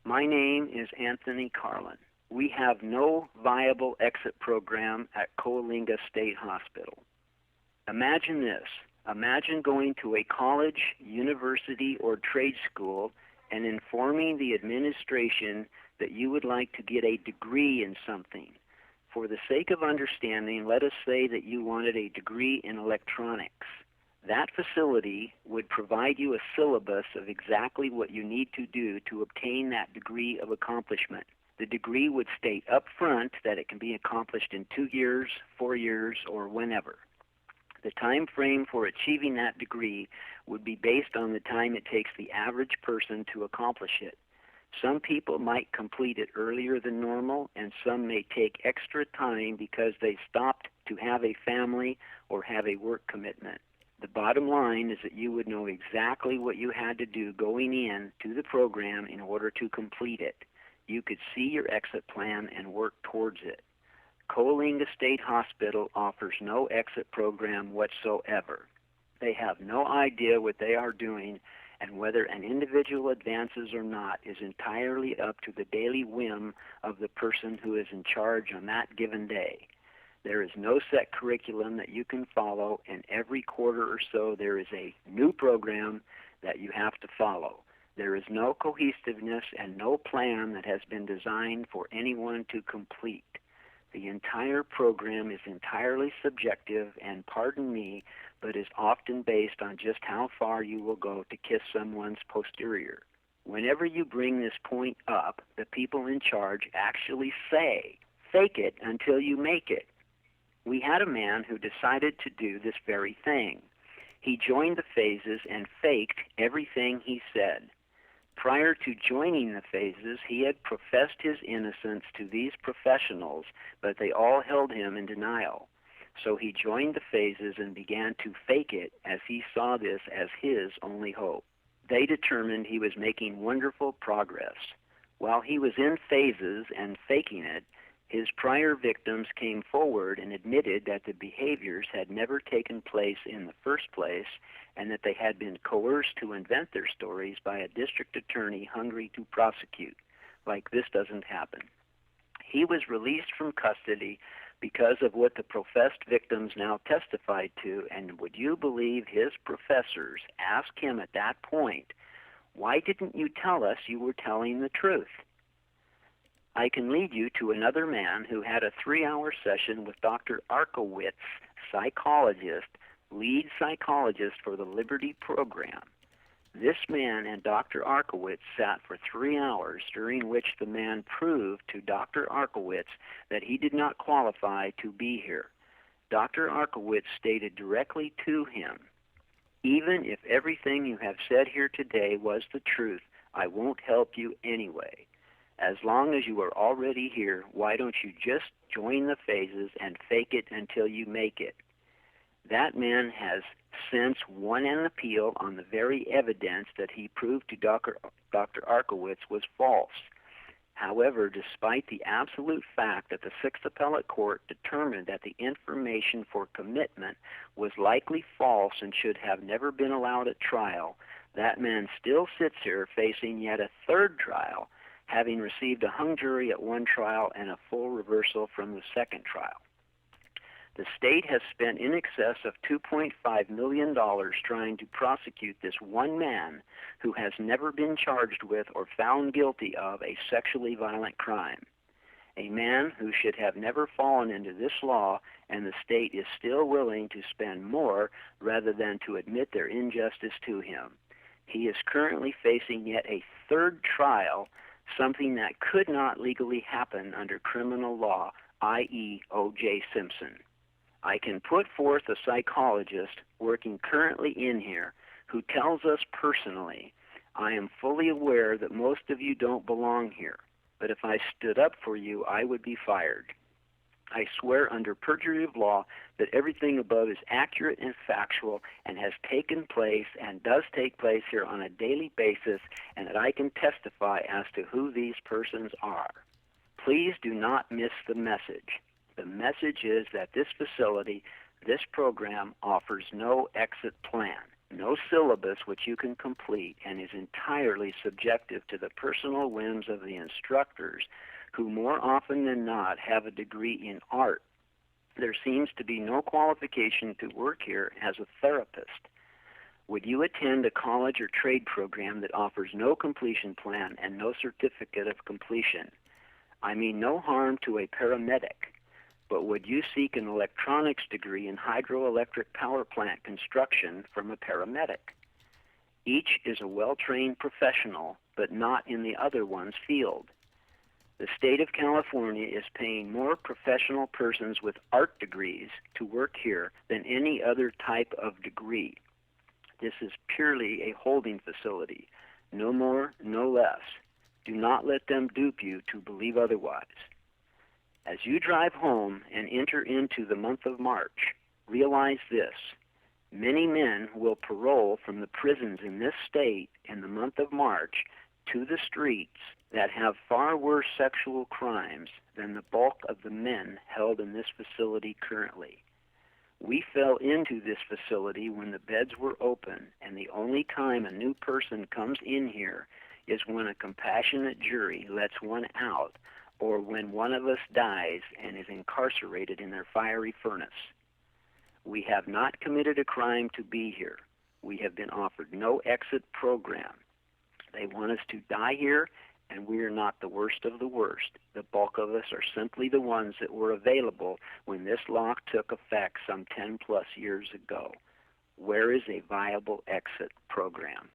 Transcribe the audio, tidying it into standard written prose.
My name is Anthony CARLIN. We have no viable exit program at Coalinga State Hospital. Imagine this. Imagine going to a college, university, or trade school and informing the administration that you would like to get a degree in something. For the sake of understanding, let us say that you wanted a degree in electronics. That facility would provide you a syllabus of exactly what you need to do to obtain that degree of accomplishment. The degree would state up front that it can be accomplished in 2 years, 4 years, or whenever. The time frame for achieving that degree would be based on the time it takes the average person to accomplish it. Some people might complete it earlier than normal, and some may take extra time because they stopped to have a family or have a work commitment. The bottom line is that you would know exactly what you had to do going in to the program in order to complete it. You could see your exit plan and work towards it. Coalinga State Hospital offers no exit program whatsoever. They have no idea what they are doing, and whether an individual advances or not is entirely up to the daily whim of the person who is in charge on that given day. There is no set curriculum that you can follow, and every quarter or so there is a new program that you have to follow. There is no cohesiveness and no plan that has been designed for anyone to complete. The entire program is entirely subjective and, pardon me, but is often based on just how far you will go to kiss someone's posterior. Whenever you bring this point up, the people in charge actually say, "Fake it until you make it." We had a man who decided to do this very thing. He joined the phases and faked everything he said. Prior to joining the phases, he had professed his innocence to these professionals, but they all held him in denial. So he joined the phases and began to fake it, as he saw this as his only hope. They determined he was making wonderful progress. While he was in phases and faking it, his prior victims came forward and admitted that the behaviors had never taken place in the first place, and that they had been coerced to invent their stories by a district attorney hungry to prosecute. Like this doesn't happen. He was released from custody because of what the professed victims now testified to, and would you believe his professors asked him at that point, "Why didn't you tell us you were telling the truth?" I can lead you to another man who had a 3-hour session with Dr. Arkowitz, psychologist, lead psychologist for the Liberty program. This man and Dr. Arkowitz sat for 3 hours, during which the man proved to Dr. Arkowitz that he did not qualify to be here. Dr. Arkowitz stated directly to him, "Even if everything you have said here today was the truth, I won't help you anyway. As long as you are already here, why don't you just join the phases and fake it until you make it?" That man has since won an appeal on the very evidence that he proved to Dr. Arkowitz was false. However, despite the absolute fact that the Sixth Appellate Court determined that the information for commitment was likely false and should have never been allowed at trial, that man still sits here facing yet a third trial, having received a hung jury at one trial and a full reversal from the second trial. The state has spent in excess of $2.5 million trying to prosecute this one man who has never been charged with or found guilty of a sexually violent crime. A man who should have never fallen into this law, and the state is still willing to spend more rather than to admit their injustice to him. He is currently facing yet a third trial, something that could not legally happen under criminal law, i.e. O.J. Simpson. I can put forth a psychologist working currently in here who tells us personally, "I am fully aware that most of you don't belong here, but if I stood up for you, I would be fired. I swear under perjury of law that everything above is accurate and factual and has taken place and does take place here on a daily basis, and that I can testify as to who these persons are." Please do not miss the message. The message is that this facility, this program, offers no exit plan. no syllabus which you can complete, and is entirely subjective to the personal whims of the instructors, who more often than not have a degree in art. There seems to be no qualification to work here as a therapist. Would you attend a college or trade program that offers no completion plan and no certificate of completion? I mean no harm to a paramedic, but would you seek an electronics degree in hydroelectric power plant construction from a paramedic? Each is a well-trained professional, but not in the other one's field. The state of California is paying more professional persons with art degrees to work here than any other type of degree. This is purely a holding facility, no more, no less. Do not let them dupe you to believe otherwise. As you drive home and enter into the month of March, realize this. Many men will parole from the prisons in this state in the month of March to the streets that have far worse sexual crimes than the bulk of the men held in this facility currently. We fell into this facility when the beds were open, and the only time a new person comes in here is when a compassionate jury lets one out, or when one of us dies and is incarcerated in their fiery furnace. We have not committed a crime to be here. We have been offered no exit program. They want us to die here, and we are not the worst of the worst. The bulk of us are simply the ones that were available when this law took effect some 10+ years ago. Where is a viable exit program?